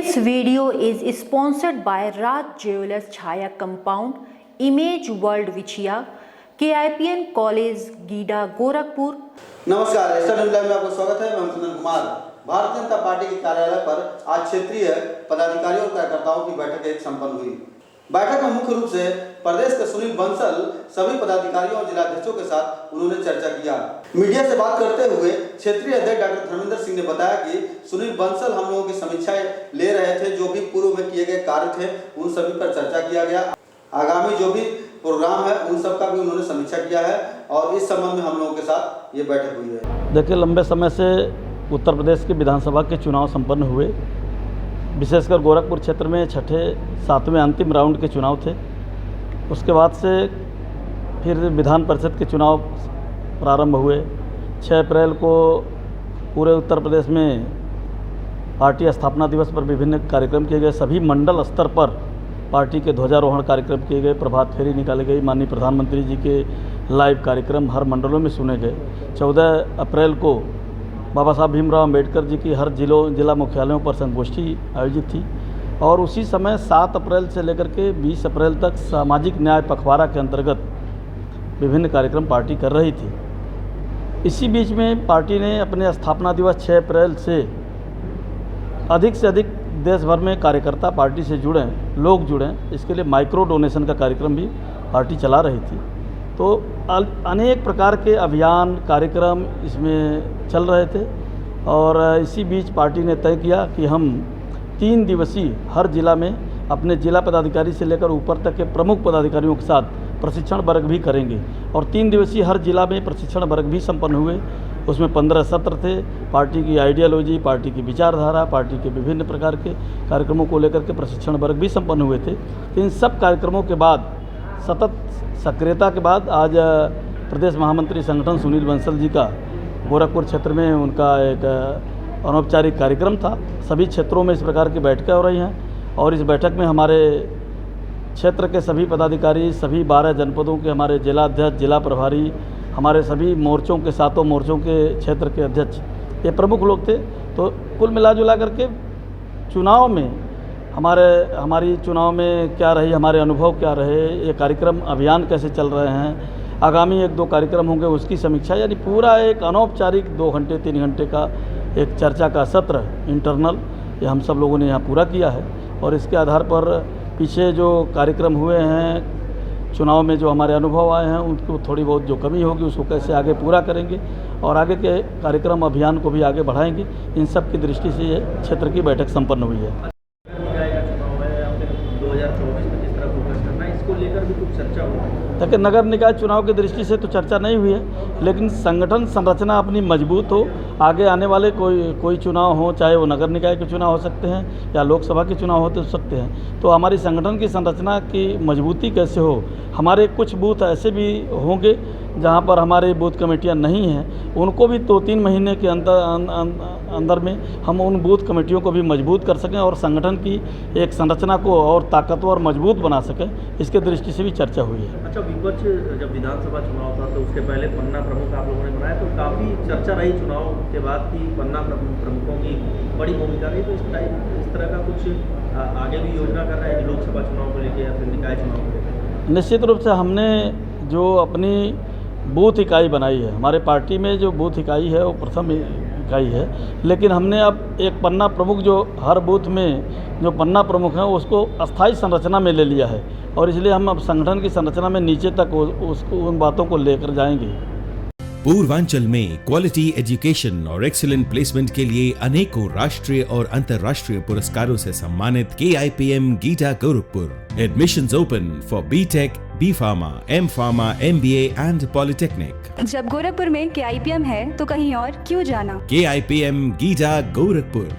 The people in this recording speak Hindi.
This video is sponsored by Raj Jewelers Chaya Compound, Image World Vichia, KIPN College, GIDA Gorakhpur. नमस्कार, स्टार न्यूज़ लाइव में आपका स्वागत है। मैं सुनील कुमार। भारतीय जनता पार्टी के कार्यालय पर आज क्षेत्रीय पदाधिकारियों और कार्यकर्ताओं की बैठक एक संपन्न हुई। बैठक में मुख्य रूप से प्रदेश के सुनील बंसल सभी पदाधिकारियों और जिलाध्यक्षों के साथ उन्होंने चर्चा किया। मीडिया से बात करते हुए क्षेत्रीय अध्यक्ष डॉक्टर धर्मेंद्र सिंह ने बताया कि सुनील बंसल हम लोगों की समीक्षाएं ले रहे थे, जो भी पूर्व में किए गए कार्य थे उन सभी पर चर्चा किया गया। आगामी जो भी प्रोग्राम है उन सब का भी उन्होंने समीक्षा किया है और इस संबंध में हम लोगों के साथ ये बैठक हुई है। देखिए, लंबे समय से उत्तर प्रदेश के विधानसभा के चुनाव संपन्न हुए। विशेषकर गोरखपुर क्षेत्र में छठे सातवें अंतिम राउंड के चुनाव थे। उसके बाद से फिर विधान परिषद के चुनाव प्रारंभ हुए। 6 अप्रैल को पूरे उत्तर प्रदेश में पार्टी स्थापना दिवस पर विभिन्न कार्यक्रम किए गए। सभी मंडल स्तर पर पार्टी के ध्वजारोहण कार्यक्रम किए गए, प्रभात फेरी निकाली गई, माननीय प्रधानमंत्री जी के लाइव कार्यक्रम हर मंडलों में सुने गए। 14 अप्रैल को बाबा साहब भीमराव अम्बेडकर जी की हर जिला मुख्यालयों पर संगोष्ठी आयोजित थी और उसी समय 7 अप्रैल से लेकर के 20 अप्रैल तक सामाजिक न्याय पखवाड़ा के अंतर्गत विभिन्न कार्यक्रम पार्टी कर रही थी। इसी बीच में पार्टी ने अपने स्थापना दिवस 6 अप्रैल से अधिक देश भर में कार्यकर्ता पार्टी से जुड़ें, लोग जुड़ें, इसके लिए माइक्रो डोनेशन का कार्यक्रम भी पार्टी चला रही थी। तो अनेक प्रकार के अभियान कार्यक्रम इसमें चल रहे थे और इसी बीच पार्टी ने तय किया कि हम 3 दिवसीय हर जिला में अपने जिला पदाधिकारी से लेकर ऊपर तक के प्रमुख पदाधिकारियों के साथ प्रशिक्षण वर्ग भी करेंगे और 3 दिवसीय हर जिला में प्रशिक्षण वर्ग भी संपन्न हुए। उसमें 15 सत्र थे। पार्टी की आइडियोलॉजी, पार्टी की विचारधारा, पार्टी के विभिन्न प्रकार के कार्यक्रमों को लेकर के प्रशिक्षण वर्ग भी संपन्न हुए थे। तो इन सब कार्यक्रमों के बाद सतत सक्रियता के बाद आज प्रदेश महामंत्री संगठन सुनील बंसल जी का गोरखपुर क्षेत्र में उनका एक अनौपचारिक कार्यक्रम था। सभी क्षेत्रों में इस प्रकार की बैठकें हो रही हैं और इस बैठक में हमारे क्षेत्र के सभी पदाधिकारी, सभी 12 जनपदों के हमारे जिला अध्यक्ष, जिला प्रभारी, हमारे सभी मोर्चों के 7 मोर्चों के क्षेत्र के अध्यक्ष, ये प्रमुख लोग थे। तो कुल मिला जुला करके चुनाव में हमारी चुनाव में क्या रही, हमारे अनुभव क्या रहे, ये कार्यक्रम अभियान कैसे चल रहे हैं, आगामी 1-2 कार्यक्रम होंगे उसकी समीक्षा, यानी पूरा एक अनौपचारिक 2 घंटे 3 घंटे का एक चर्चा का सत्र इंटरनल ये हम सब लोगों ने यहाँ पूरा किया है। और इसके आधार पर पीछे जो कार्यक्रम हुए हैं, चुनाव में जो हमारे अनुभव आए हैं, उनको थोड़ी बहुत जो कमी होगी उसको कैसे आगे पूरा करेंगे और आगे के कार्यक्रम अभियान को भी आगे बढ़ाएंगे। इन सब की दृष्टि से ये क्षेत्र की बैठक संपन्न हुई है। देखिए, नगर निकाय चुनाव की दृष्टि से तो चर्चा नहीं हुई है, लेकिन संगठन संरचना अपनी मजबूत हो, आगे आने वाले कोई चुनाव हो, चाहे वो नगर निकाय के चुनाव हो सकते हैं या लोकसभा के चुनाव होते सकते हैं, तो हमारी संगठन की संरचना की मजबूती कैसे हो। हमारे कुछ बूथ ऐसे भी होंगे जहां पर हमारे बूथ कमेटियां नहीं हैं, उनको भी 2-3 महीने के अंदर में हम उन बूथ कमेटियों को भी मजबूत कर सकें और संगठन की एक संरचना को और ताकतवर मजबूत बना सकें, इसके दृष्टि से भी चर्चा हुई है। अच्छा, विपक्ष जब विधानसभा चुनाव था तो उसके पहले पन्ना प्रमुख आप लोगों ने बनाया, तो काफ़ी चर्चा रही चुनाव के बाद की पन्ना प्रमुखों की बड़ी भूमिका रही। तो इस तरह का कुछ आगे भी योजना कर रहे हैं लोकसभा चुनाव को लेकर या फिर निकाय चुनाव को लेकर? निश्चित रूप से हमने जो अपनी बूथ इकाई बनाई है, हमारे पार्टी में जो बूथ इकाई है वो प्रथम इकाई है, लेकिन हमने अब एक पन्ना प्रमुख जो हर बूथ में जो पन्ना प्रमुख है उसको अस्थाई संरचना में ले लिया है और इसलिए हम अब संगठन की संरचना में नीचे तक उसको उन बातों को लेकर जाएंगे। पूर्वांचल में क्वालिटी एजुकेशन और एक्सीलेंट प्लेसमेंट के लिए अनेकों राष्ट्रीय और अंतर्राष्ट्रीय पुरस्कारों से सम्मानित KIPM GIDA Gorakhpur. Admissions open for B.Tech, B.Pharma, M.Pharma, MBA and polytechnic. जब गोरखपुर में KIPM है तो कहीं और क्यों जाना। KIPM गीडा गोरखपुर।